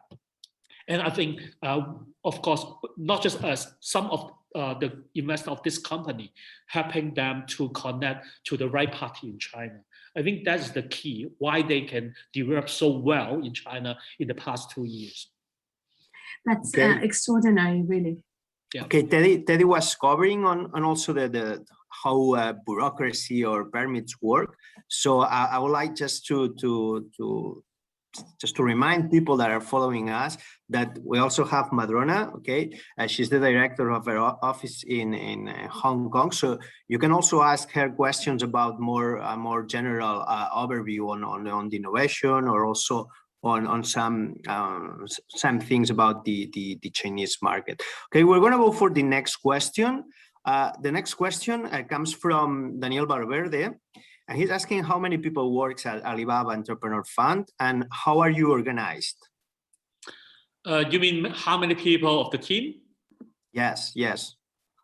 And I think, of course, not just us, some of the investors of this company, helping them to connect to the right party in China. I think that's the key, why they can develop so well in China in the past 2 years. That's extraordinary, really. Yeah. Okay, Teddy was covering on also the how bureaucracy or permits work. So I would like just to remind people that are following us that we also have Madrona. Okay, she's the director of our office in Hong Kong. So you can also ask her questions about more general overview on the innovation, or also on some things about the Chinese market. Okay, we're going to go for the next question. The next question comes from Daniel Valverde, and he's asking how many people works at Alibaba Entrepreneur Fund and how are you organized? You mean how many people of the team? Yes.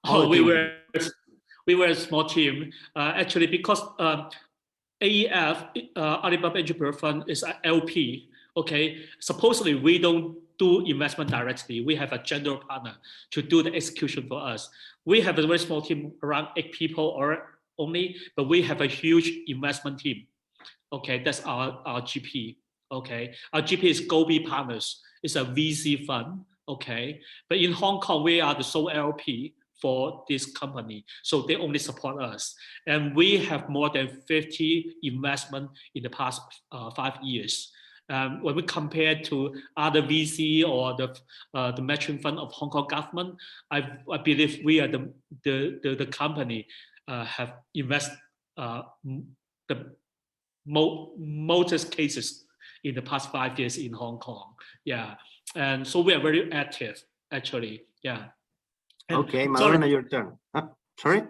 Oh, we were a small team actually, because AEF, Alibaba Entrepreneur Fund, is an LP. Okay, supposedly we don't do investment directly. We have a general partner to do the execution for us. We have a very small team, around 8 people or only, but we have a huge investment team. Okay, that's our GP. Okay, our GP is Gobi Partners. It's a VC fund. Okay, but in Hong Kong, we are the sole LP for this company, so they only support us. And we have more than 50 investment in the past 5 years. When we compare to other VC or the matching fund of Hong Kong government, I believe we are the company have invested the most cases in the past 5 years in Hong Kong. Yeah, and so we are very active actually. Yeah. Okay, Madonna, your turn. Sorry.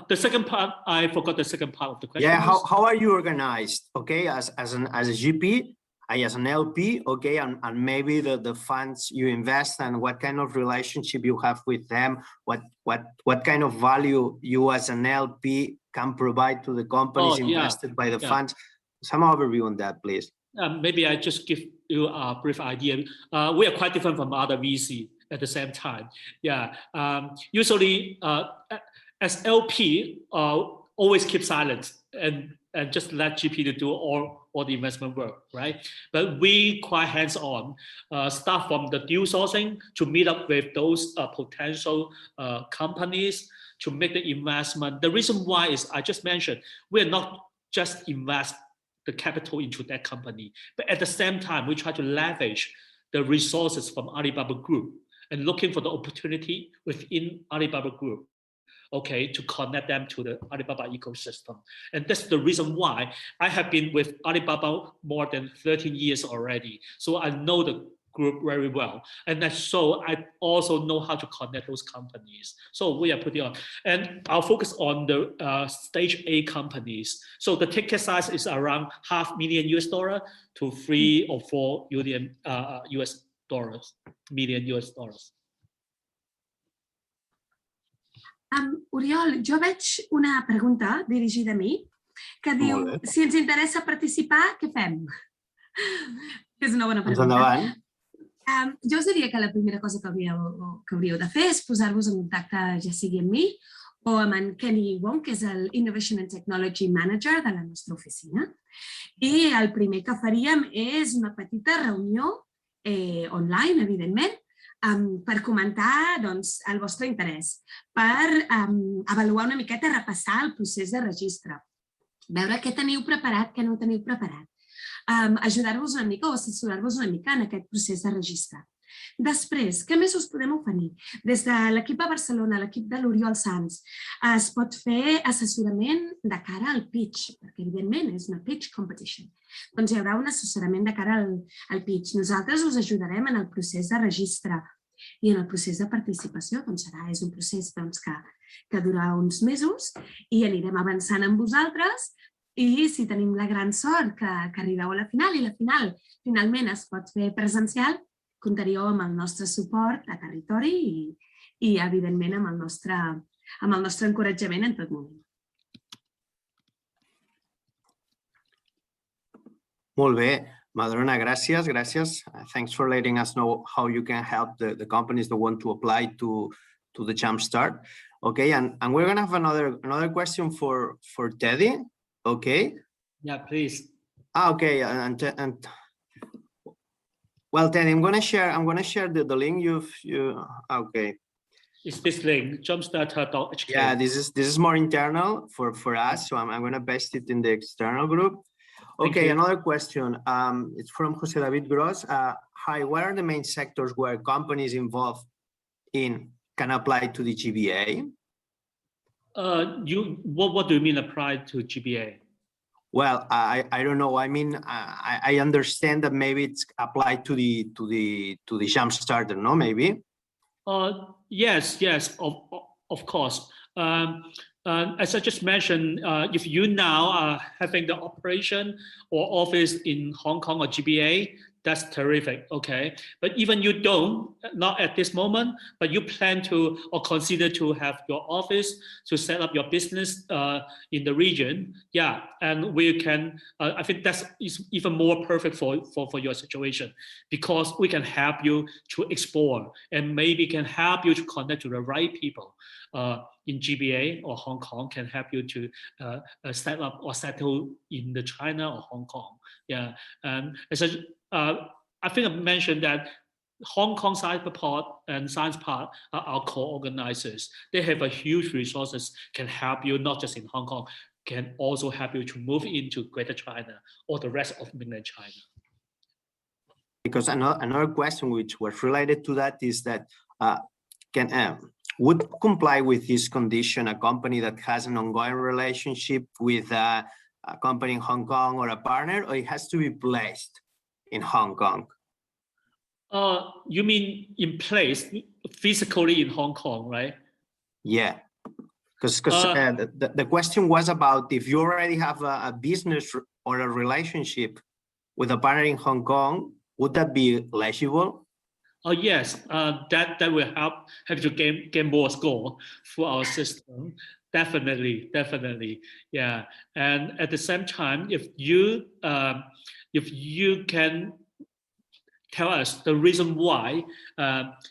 The second part, I forgot the second part of the question. Yeah, how are you organized? Okay, as a GP, as an LP, okay, and maybe the funds you invest, and what kind of relationship you have with them, what kind of value you as an LP can provide to the companies invested by the funds. Some overview on that, please. Maybe I just give you a brief idea. We are quite different from other VC at the same time. Yeah, usually as LP, always keep silent and just let GP to do all the investment work, right? But we quite hands-on, start from the deal sourcing to meet up with those potential companies to make the investment. The reason why is I just mentioned, we are not just invest the capital into that company, but at the same time, we try to leverage the resources from Alibaba Group and looking for the opportunity within Alibaba Group, okay, to connect them to the Alibaba ecosystem. And that's the reason why I have been with Alibaba more than 13 years already. So I know the group very well. And so I also know how to connect those companies. So we are pretty on. And I'll focus on the stage A companies. So the ticket size is around $500,000 to $3 or $4 million US dollars. Oriol, jo veig una pregunta dirigida a mi que diu, si ens interessa participar, què fem? És una bona pregunta. Endavant. Jo us diria que la primera cosa que hauríeu de fer és posar-vos en contacte ja sigui amb mi o amb en Kenny Wong, que és el Innovation and Technology Manager de la nostra oficina. I el primer que faríem és una petita reunió online, evidentment, per comentar el vostre interès, per avaluar una miqueta, repassar el procés de registre, veure què teniu preparat, què no teniu preparat, ajudar-vos una mica o assessorar-vos una mica en aquest procés de registre. Després, què més us podem oferir? Des de l'equip a Barcelona, l'equip de l'Oriol Sans, es pot fer assessorament de cara al pitch, perquè evidentment és una pitch competition. Doncs hi haurà un assessorament de cara al pitch. Nosaltres us ajudarem en el procés de registre i en el procés de participació, doncs és un procés que durarà uns mesos i anirem avançant amb vosaltres. I si tenim la gran sort que arribeu a la final i la final finalment es pot fer presencial, comptaríeu amb el nostre suport a territori i evidentment amb el nostre encoratjament en tot moment. Molt bé, Madrona, gràcies. Thanks for letting us know how you can help the companies that want to apply to the Jumpstart. Okay, and we're going to have another question for Teddy. Okay. Yeah, please. Okay, and well, Teddy, I'm gonna share the link okay. Is this link jumpstarter.hk? Yeah, this is more internal for us, so I'm gonna paste it in the external group. Okay, another question. It's from Jose David Gross. Hi, what are the main sectors where companies involved can apply to the GBA? What do you mean apply to GBA? Well, I don't know. I mean, I understand that maybe it's applied to the Jumpstarter, no? Maybe. Yes, of course. As I just mentioned, if you now are having the operation or office in Hong Kong or GBA, that's terrific, okay? But even you don't, not at this moment, but you plan to or consider to have your office to set up your business in the region, yeah, and we can, I think that's even more perfect for your situation, because we can help you to explore and maybe can help you to connect to the right people in GBA or Hong Kong, can help you to set up or settle in the China or Hong Kong, yeah. And I think I mentioned that Hong Kong Cyberport and Science Park are our co-organizers. They have a huge resources, can help you not just in Hong Kong, can also help you to move into Greater China or the rest of mainland China. Because another question which was related to that is that would comply with this condition a company that has an ongoing relationship with a company in Hong Kong or a partner, or it has to be placed in Hong Kong? You mean in place, physically in Hong Kong, right? Yeah, because the question was about if you already have a business or a relationship with a partner in Hong Kong, would that be legible? Oh yes, that will help to gain more score for our system. Definitely, yeah. And at the same time, if you can tell us the reason why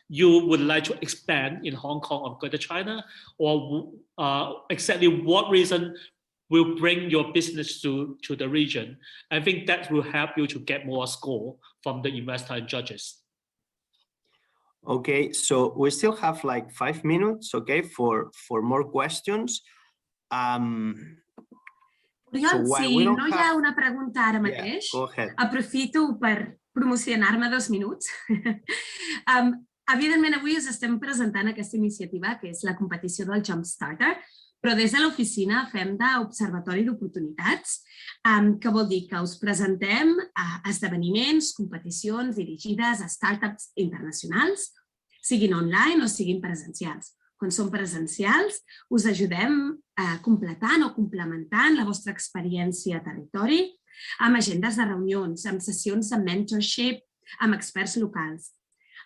you would like to expand in Hong Kong or Greater China, or exactly what reason will bring your business to the region, I think that will help you to get more score from the investor and judges. Okay, so we still have like 5 minutes, okay, for more questions. Oriol, si no hi ha una pregunta ara mateix, aprofito per promocionar-me 2 minuts. Evidentment, avui us estem presentant aquesta iniciativa, que és la competició del Jumpstarter, però des de l'oficina fem d'observatori d'oportunitats, que vol dir que us presentem esdeveniments, competicions dirigides a startups internacionals, siguin online o siguin presencials. Quan són presencials, us ajudem completant o complementant la vostra experiència a territori amb agendes de reunions, amb sessions de mentorship, amb experts locals.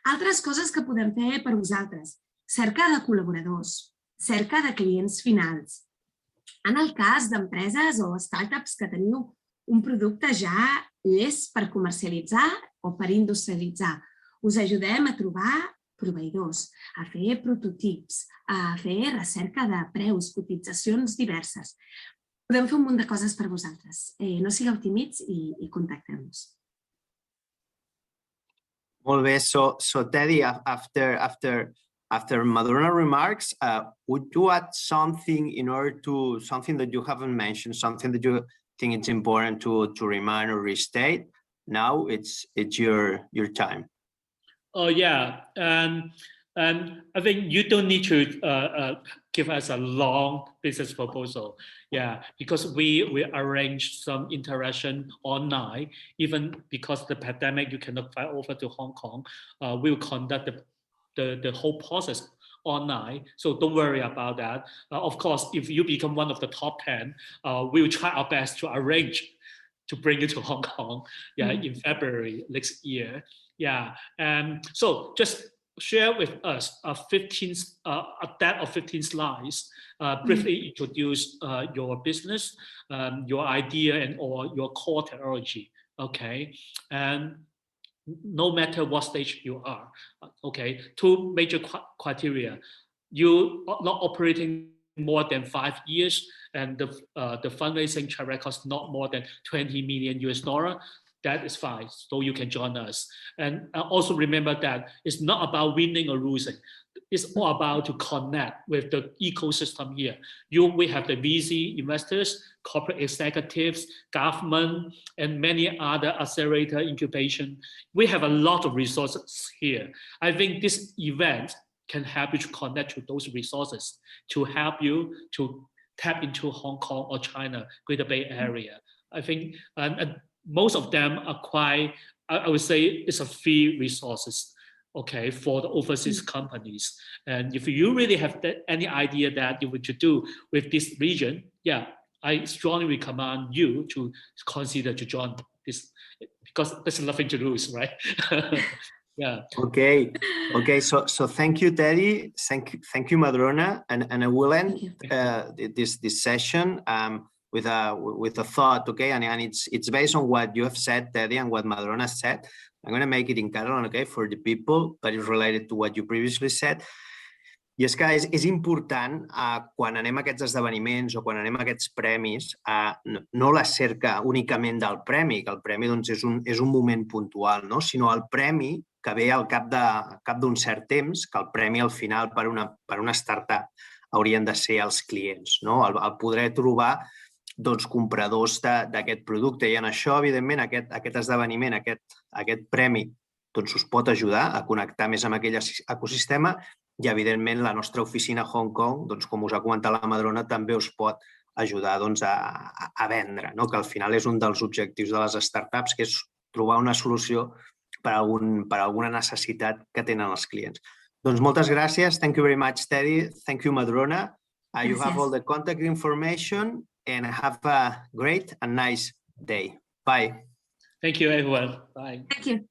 Altres coses que podem fer per vosaltres, cerca de col·laboradors, cerca de clients finals. En el cas d'empreses o startups que teniu un producte ja llest per comercialitzar o per industrialitzar, us ajudem a trobar proveïdors, a fer prototips, a fer recerca de preus, cotitzacions diverses. Podem fer un munt de coses per vosaltres. No sigueu tímids i contacteu-nos. Molt bé. So Teddy, after Madrona remarks, would you add something something that you haven't mentioned, something that you think it's important to remind or restate? Now it's your time. Oh yeah, and I think you don't need to give us a long business proposal. Yeah, because we arranged some interaction online, even because the pandemic, you cannot fly over to Hong Kong. We will conduct the whole process online, so don't worry about that. Of course, if you become one of the top 10, we will try our best to arrange to bring you to Hong Kong, in February next year. Yeah, and so just share with us a deck of 15 slides, briefly introduce your business, your idea, and or your core technology. Okay, and no matter what stage you are. Okay, two major criteria: you are not operating more than 5 years, and the fundraising track record is not more than $20 million. That is fine, so you can join us. And also remember that it's not about winning or losing. It's all about to connect with the ecosystem here. We have the VC investors, corporate executives, government, and many other accelerator incubation. We have a lot of resources here. I think this event can help you to connect to those resources to help you to tap into Hong Kong or China, Greater Bay Area. I think most of them are quite, I would say it's a free resources, okay, for the overseas companies. And if you really have any idea that you want to do with this region, I strongly recommend you to consider to join this, because there's nothing to lose, right? Yeah. Okay. So thank you, Teddy. Thank you, Madrona. And I will end this session with a thought. Okay, and it's based on what you have said, Teddy, and what Madrona said. I'm going to make it in Catalan, okay, for the people, but it's related to what you previously said. I és que és important, quan anem a aquests esdeveniments o quan anem a aquests premis, no la cerca únicament del premi, que el premi doncs, és un moment puntual, no? Sinó el premi que ve al cap d'un cert temps, que el premi al final per una startup haurien de ser els clients, no? El poder trobar compradors d'aquest producte. I en això, evidentment, aquest esdeveniment, aquest premi, us pot ajudar a connectar més amb aquell ecosistema. I, evidentment, la nostra oficina a Hong Kong, com us ha comentat la Madrona, també us pot ajudar a vendre, que al final és un dels objectius de les startups, que és trobar una solució per a alguna necessitat que tenen els clients. Doncs moltes gràcies. Thank you very much, Teddy. Thank you, Madrona. You have all the contact information, and have a great and nice day. Bye. Thank you, everyone. Bye. Thank you.